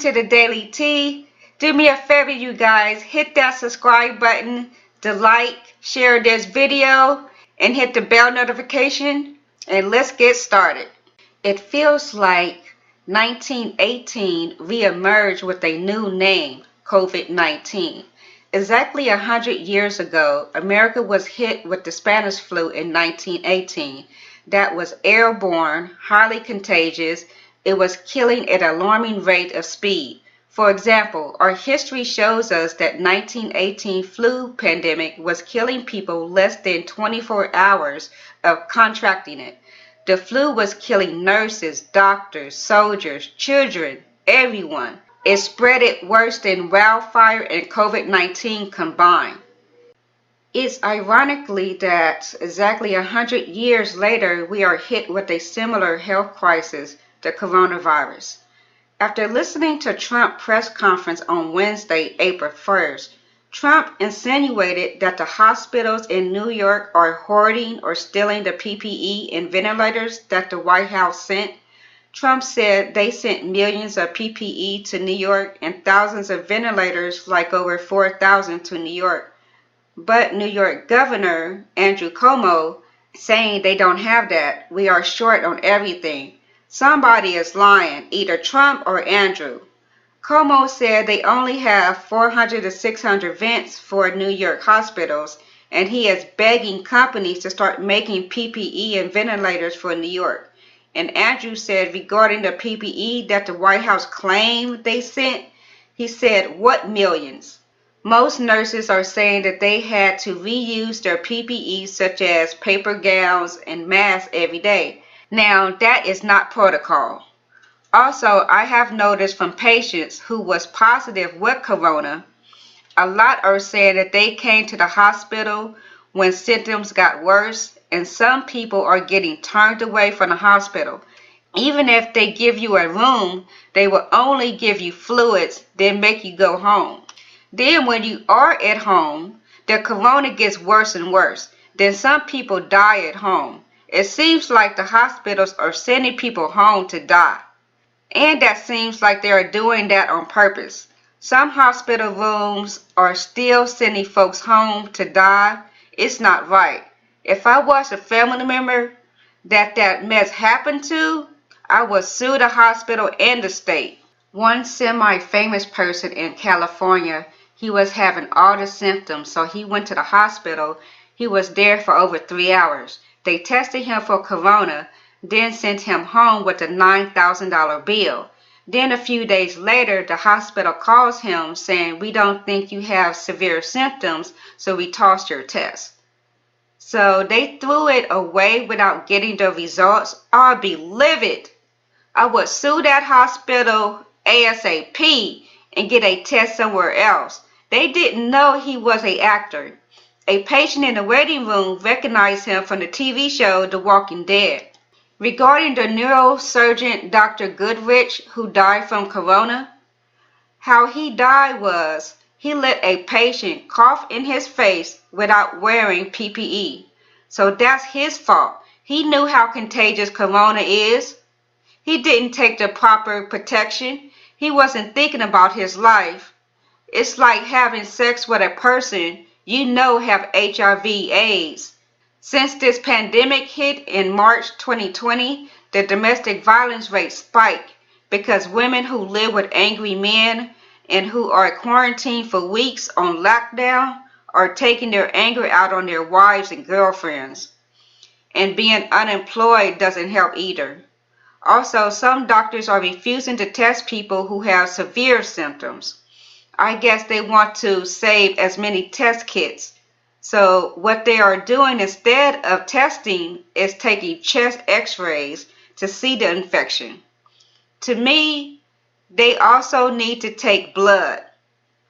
to the Daily Tea. Do me a favor, you guys. Hit that subscribe button, the like, share this video, and hit the bell notification. And let's get started. It feels like 1918 re-emerged with a new name, COVID-19. Exactly 100 years ago, America was hit with the Spanish flu in 1918. That was airborne, highly contagious. It was killing at an alarming rate of speed. For example, our history shows us that 1918 flu pandemic was killing people less than 24 hours of contracting it. The flu was killing nurses, doctors, soldiers, children, everyone. It spread it worse than wildfire and COVID-19 combined. It's ironically that exactly 100 years later, we are hit with a similar health crisis, the coronavirus. After listening to Trump's press conference on Wednesday, April 1st, Trump insinuated that the hospitals in New York are hoarding or stealing the PPE and ventilators that the White House sent. Trump said they sent millions of PPE to New York and thousands of ventilators, like over 4,000 to New York. But New York Governor Andrew Cuomo saying they don't have that. We are short on everything. Somebody is lying, either Trump or Andrew. Cuomo said they only have 400 to 600 vents for New York hospitals, and he is begging companies to start making PPE and ventilators for New York. And Andrew said regarding the PPE that the White House claimed they sent, he said, what millions? Most nurses are saying that they had to reuse their PPE such as paper gowns and masks every day. Now, that is not protocol. Also, I have noticed from patients who was positive with corona, a lot are saying that they came to the hospital when symptoms got worse, and some people are getting turned away from the hospital. Even if they give you a room, they will only give you fluids, then make you go home. Then when you are at home, the corona gets worse and worse. Then some people die at home. It seems like the hospitals are sending people home to die. And that seems like they are doing that on purpose. Some hospital rooms are still sending folks home to die. It's not right. If I was a family member that mess happened to, I would sue the hospital and the state. One semi-famous person in California, he was having all the symptoms, so he went to the hospital. He was there for over 3 hours. They tested him for corona, then sent him home with a $9,000 bill. Then a few days later, the hospital calls him saying, we don't think you have severe symptoms, so we tossed your test. So they threw it away without getting the results. I'd be livid. I would sue that hospital ASAP and get a test somewhere else. They didn't know he was an actor. A patient in the waiting room recognized him from the TV show The Walking Dead. Regarding the neurosurgeon Dr. Goodrich, who died from corona, how he died was he let a patient cough in his face without wearing PPE. So that's his fault. He knew how contagious corona is. He didn't take the proper protection. He wasn't thinking about his life. It's like having sex with a person you know have HIV/AIDS. Since this pandemic hit in March 2020, the domestic violence rate spiked because women who live with angry men and who are quarantined for weeks on lockdown are taking their anger out on their wives and girlfriends. And being unemployed doesn't help either. Also, some doctors are refusing to test people who have severe symptoms. I guess they want to save as many test kits. So what they are doing instead of testing is taking chest x-rays to see the infection. To me, they also need to take blood.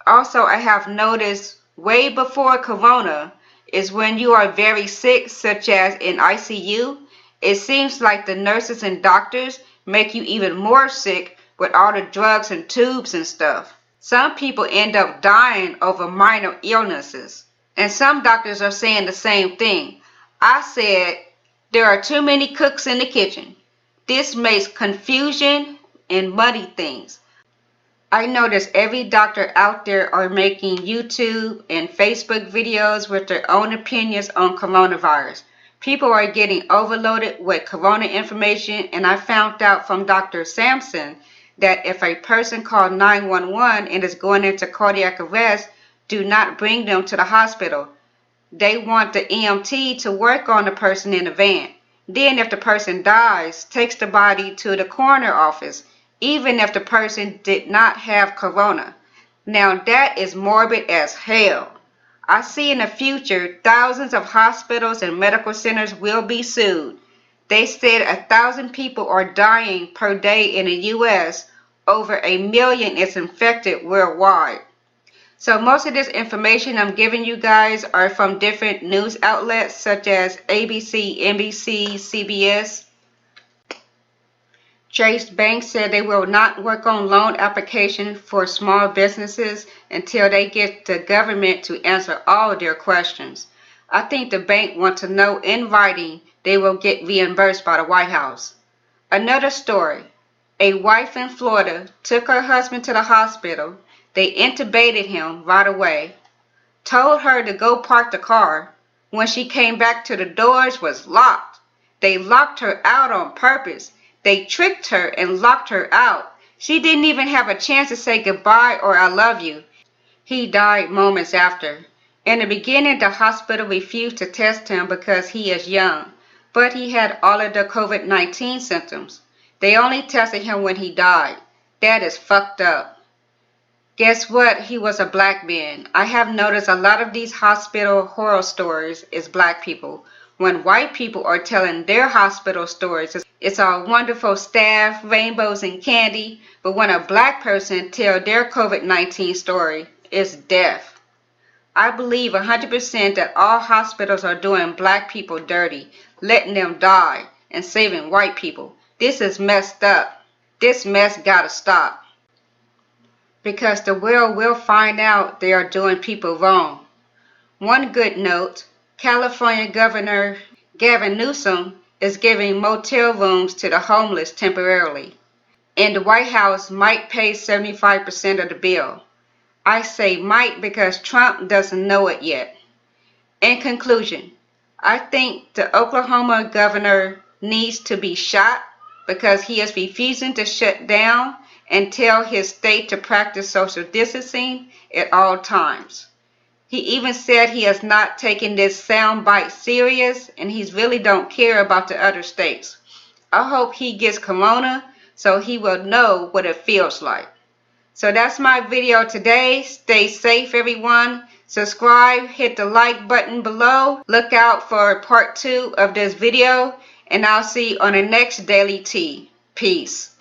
Also, I have noticed way before corona is when you are very sick, such as in ICU, it seems like the nurses and doctors make you even more sick with all the drugs and tubes and stuff. Some people end up dying over minor illnesses. And some doctors are saying the same thing. I said, there are too many cooks in the kitchen. This makes confusion and muddy things. I notice every doctor out there are making YouTube and Facebook videos with their own opinions on coronavirus. People are getting overloaded with corona information, and I found out from Dr. Sampson that if a person called 911 and is going into cardiac arrest, do not bring them to the hospital. They want the EMT to work on the person in the van. Then if the person dies, takes the body to the coroner office, even if the person did not have corona. Now that is morbid as hell. I see in the future thousands of hospitals and medical centers will be sued. They said 1,000 people are dying per day in the US. Over 1 million is infected worldwide. So most of this information I'm giving you guys are from different news outlets such as ABC, NBC, CBS. Chase Bank said they will not work on loan applications for small businesses until they get the government to answer all their questions. I think the bank wants to know in writing they will get reimbursed by the White House. Another story. A wife in Florida took her husband to the hospital. They intubated him right away, told her to go park the car. When she came back to the doors was locked. They locked her out on purpose. They tricked her and locked her out. She didn't even have a chance to say goodbye or I love you. He died moments after. In the beginning, the hospital refused to test him because he is young, but he had all of the COVID-19 symptoms. They only tested him when he died. That is fucked up. Guess what? He was a black man. I have noticed a lot of these hospital horror stories is black people. When white people are telling their hospital stories, it's all wonderful staff, rainbows and candy. But when a black person tells their COVID-19 story, it's death. I believe 100% that all hospitals are doing black people dirty, letting them die, and saving white people. This is messed up. This mess gotta stop. Because the world will find out they are doing people wrong. One good note, California Governor Gavin Newsom is giving motel rooms to the homeless temporarily, and the White House might pay 75% of the bill. I say might because Trump doesn't know it yet. In conclusion, I think the Oklahoma governor needs to be shot because he is refusing to shut down and tell his state to practice social distancing at all times. He even said he has not taken this soundbite serious and he really don't care about the other states. I hope he gets corona so he will know what it feels like. So that's my video today. Stay safe everyone. Subscribe, hit the like button below. Look out for part 2 of this video and I'll see you on the next Daily Tea. Peace.